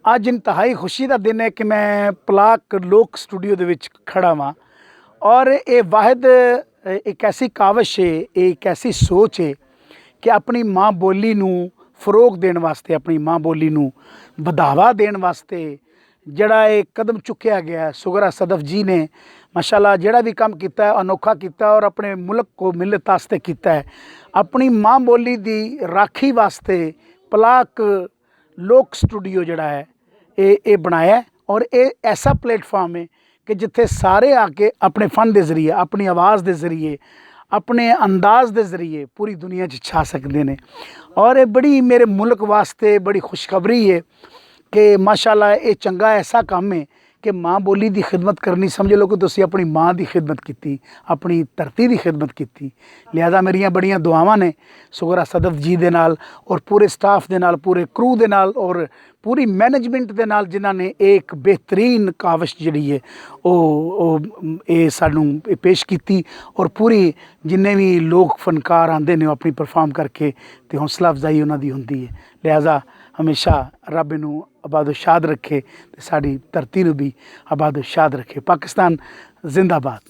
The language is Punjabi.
ਅੱਜ ਇੰਤਹਾਈ ਖੁਸ਼ੀ ਦਾ ਦਿਨ ਹੈ ਕਿ ਮੈਂ ਪਲਾਕ ਲੋਕ ਸਟੂਡੀਓ ਦੇ ਵਿੱਚ ਖੜਾ ਵਾਂ ਔਰ ਇਹ ਵਾਹਿਦ ਇੱਕ ਐਸੀ ਕਾਵਿਸ਼ ਹੈ, ਇਹ ਇੱਕ ਐਸੀ ਸੋਚ ਹੈ ਕਿ ਆਪਣੀ ਮਾਂ ਬੋਲੀ ਨੂੰ ਫਰੋਗ ਦੇਣ ਵਾਸਤੇ, ਆਪਣੀ ਮਾਂ ਬੋਲੀ ਨੂੰ ਵਧਾਵਾ ਦੇਣ ਵਾਸਤੇ ਜਿਹੜਾ ਇਹ ਕਦਮ ਚੁੱਕਿਆ ਗਿਆ। ਸੁਗਰਾ ਸਦਫ ਜੀ ਨੇ ਮਾਸ਼ਾਅੱਲਾ ਜਿਹੜਾ ਵੀ ਕੰਮ ਕੀਤਾ ਹੈ ਅਨੋਖਾ ਕੀਤਾ ਔਰ ਆਪਣੇ ਮੁਲਕ ਕੋ ਮਿਲਤ ਵਾਸਤੇ ਕੀਤਾ ਹੈ। ਆਪਣੀ ਮਾਂ ਬੋਲੀ ਦੀ ਰਾਖੀ ਵਾਸਤੇ ਪਲਾਕ ਲੋਕ ਸਟੂਡੀਓ ਜਿਹੜਾ ਹੈ ਇਹ ਬਣਾਇਆ ਔਰ ਇਹ ਐਸਾ ਪਲੇਟਫਾਰਮ ਹੈ ਕਿ ਜਿੱਥੇ ਸਾਰੇ ਆ ਕੇ ਆਪਣੇ ਫਨ ਦੇ ਜ਼ਰੀਏ, ਆਪਣੀ ਆਵਾਜ਼ ਦੇ ਜ਼ਰੀਏ, ਆਪਣੇ ਅੰਦਾਜ਼ ਦੇ ਜ਼ਰੀਏ ਪੂਰੀ ਦੁਨੀਆ 'ਚ ਛਾ ਸਕਦੇ ਨੇ। ਔਰ ਇਹ ਬੜੀ ਮੇਰੇ ਮੁਲਕ ਵਾਸਤੇ ਬੜੀ ਖੁਸ਼ਖਬਰੀ ਹੈ ਕਿ ਮਾਸ਼ਾਅੱਲਾ ਇਹ ਚੰਗਾ ਐਸਾ ਕੰਮ ਹੈ कि माँ बोली की खिदमत करनी समझ लो कि तुसी अपनी माँ की खिदमत की, अपनी धरती की खिदमत की। लिहाजा मेरिया बड़िया दुआवां ने सुगरा सदफ जी दे नाल और पूरे स्टाफ दे नाल, पूरे क्रू दे नाल और पूरी मैनेजमेंट दे नाल जिन्हां ने एक बेहतरीन काविश जिहड़ी है वो सानू पेश की। और पूरी जिन्ने भी लोग फनकार आते हैं अपनी परफॉर्म करके तो हौसला अफजाई उन्हों की होंगी है। लिहाजा हमेशा रब इनू आबादो शाद रखे, साड़ी धरती नू भी आबादो शाद रखे। पाकिस्तान जिंदाबाद।